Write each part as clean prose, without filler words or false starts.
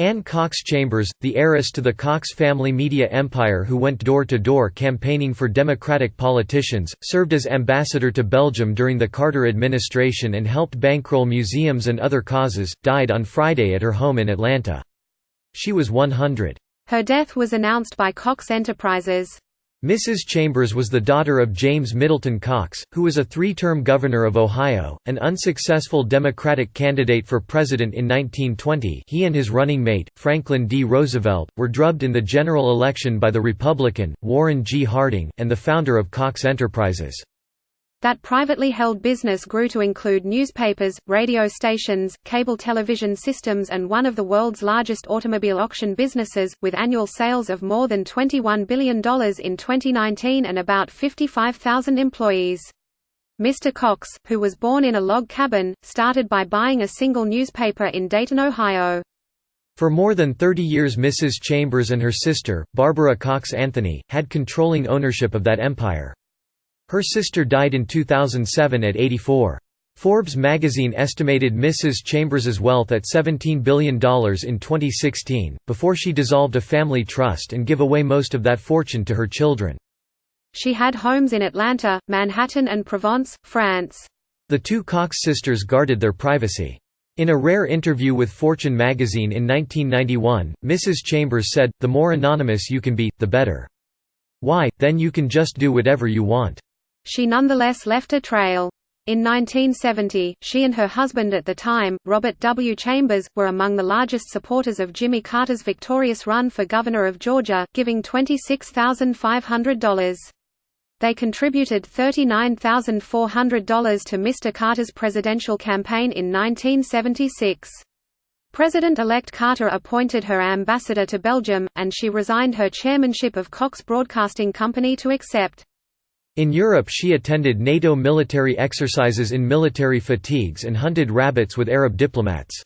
Anne Cox Chambers, the heiress to the Cox family media empire who went door-to-door campaigning for Democratic politicians, served as ambassador to Belgium during the Carter administration and helped bankroll museums and other causes, died on Friday at her home in Atlanta. She was 100. Her death was announced by Cox Enterprises. Mrs. Chambers was the daughter of James Middleton Cox, who was a three-term governor of Ohio, an unsuccessful Democratic candidate for president in 1920. He and his running mate, Franklin D. Roosevelt, were drubbed in the general election by the Republican, Warren G. Harding, and the founder of Cox Enterprises. That privately held business grew to include newspapers, radio stations, cable television systems and one of the world's largest automobile auction businesses, with annual sales of more than $21 billion in 2019 and about 55,000 employees. Mr. Cox, who was born in a log cabin, started by buying a single newspaper in Dayton, Ohio. For more than 30 years Mrs. Chambers and her sister, Barbara Cox Anthony, had controlling ownership of that empire. Her sister died in 2007 at 84. Forbes magazine estimated Mrs. Chambers's wealth at $17 billion in 2016, before she dissolved a family trust and gave away most of that fortune to her children. She had homes in Atlanta, Manhattan and Provence, France. The two Cox sisters guarded their privacy. In a rare interview with Fortune magazine in 1991, Mrs. Chambers said, "The more anonymous you can be, the better. Why, then you can just do whatever you want." She nonetheless left a trail. In 1970, she and her husband at the time, Robert W. Chambers, were among the largest supporters of Jimmy Carter's victorious run for governor of Georgia, giving $26,500. They contributed $39,400 to Mr. Carter's presidential campaign in 1976. President-elect Carter appointed her ambassador to Belgium, and she resigned her chairmanship of Cox Broadcasting Company to accept. In Europe she attended NATO military exercises in military fatigues and hunted rabbits with Arab diplomats.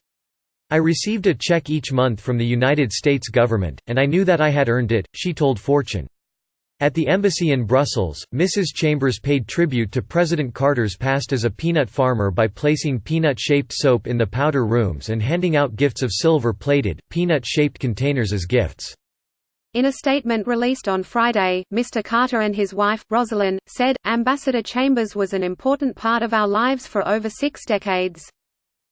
"I received a check each month from the United States government, and I knew that I had earned it," she told Fortune. At the embassy in Brussels, Mrs. Chambers paid tribute to President Carter's past as a peanut farmer by placing peanut-shaped soap in the powder rooms and handing out gifts of silver-plated, peanut-shaped containers as gifts. In a statement released on Friday, Mr. Carter and his wife, Rosalind, said, "Ambassador Chambers was an important part of our lives for over 6 decades.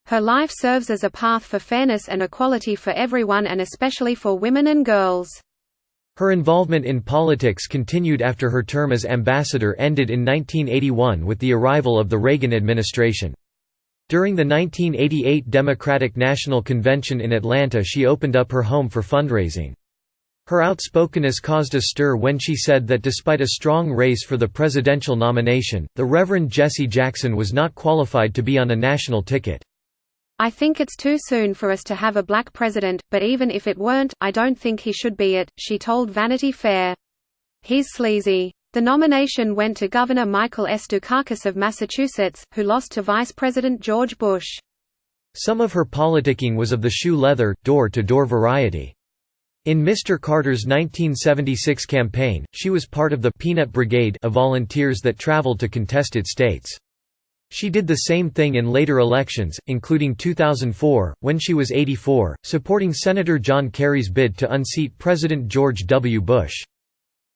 Her life serves as a path for fairness and equality for everyone and especially for women and girls." Her involvement in politics continued after her term as ambassador ended in 1981 with the arrival of the Reagan administration. During the 1988 Democratic National Convention in Atlanta she opened up her home for fundraising. Her outspokenness caused a stir when she said that despite a strong race for the presidential nomination, the Reverend Jesse Jackson was not qualified to be on a national ticket. "I think it's too soon for us to have a black president, but even if it weren't, I don't think he should be it," she told Vanity Fair. "He's sleazy." The nomination went to Governor Michael S. Dukakis of Massachusetts, who lost to Vice President George Bush. Some of her politicking was of the shoe leather, door-to-door variety. In Mr. Carter's 1976 campaign, she was part of the «Peanut Brigade» of volunteers that traveled to contested states. She did the same thing in later elections, including 2004, when she was 84, supporting Senator John Kerry's bid to unseat President George W. Bush.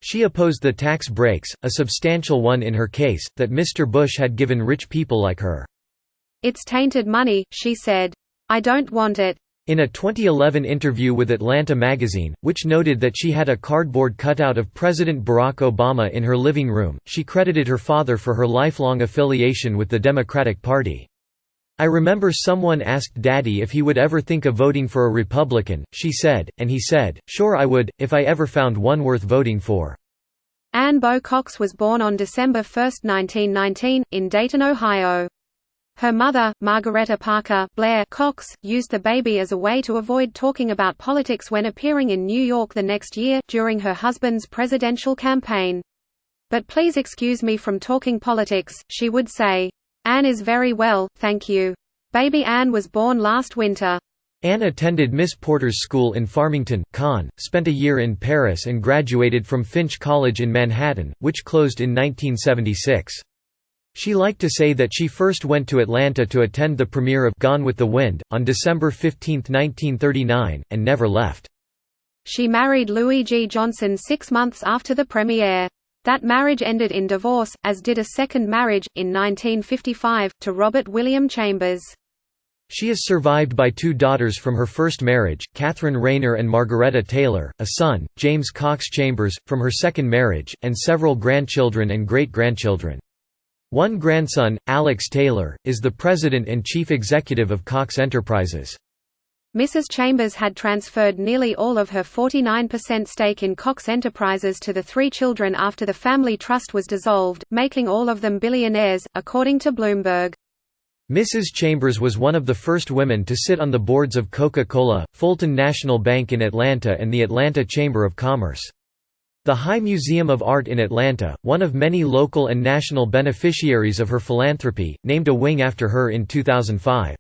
She opposed the tax breaks, a substantial one in her case, that Mr. Bush had given rich people like her. "It's tainted money," she said. "I don't want it." In a 2011 interview with Atlanta magazine, which noted that she had a cardboard cutout of President Barack Obama in her living room, she credited her father for her lifelong affiliation with the Democratic Party. "I remember someone asked Daddy if he would ever think of voting for a Republican," she said, and he said, "Sure I would, if I ever found one worth voting for." Anne Bo Cox was born on December 1, 1919, in Dayton, Ohio. Her mother, Margaretta Parker Blair Cox, used the baby as a way to avoid talking about politics when appearing in New York the next year, during her husband's presidential campaign. "But please excuse me from talking politics," she would say. "Anne is very well, thank you. Baby Anne was born last winter." Anne attended Miss Porter's School in Farmington, Conn, spent a year in Paris and graduated from Finch College in Manhattan, which closed in 1976. She liked to say that she first went to Atlanta to attend the premiere of Gone with the Wind, on December 15, 1939, and never left. She married Louis G. Johnson 6 months after the premiere. That marriage ended in divorce, as did a second marriage, in 1955, to Robert William Chambers. She is survived by 2 daughters from her first marriage, Catherine Rayner and Margaretta Taylor, a son, James Cox Chambers, from her second marriage, and several grandchildren and great-grandchildren. One grandson, Alex Taylor, is the president and chief executive of Cox Enterprises. Mrs. Chambers had transferred nearly all of her 49% stake in Cox Enterprises to the 3 children after the family trust was dissolved, making all of them billionaires, according to Bloomberg. Mrs. Chambers was one of the first women to sit on the boards of Coca-Cola, Fulton National Bank in Atlanta and the Atlanta Chamber of Commerce. The High Museum of Art in Atlanta, one of many local and national beneficiaries of her philanthropy, named a wing after her in 2005.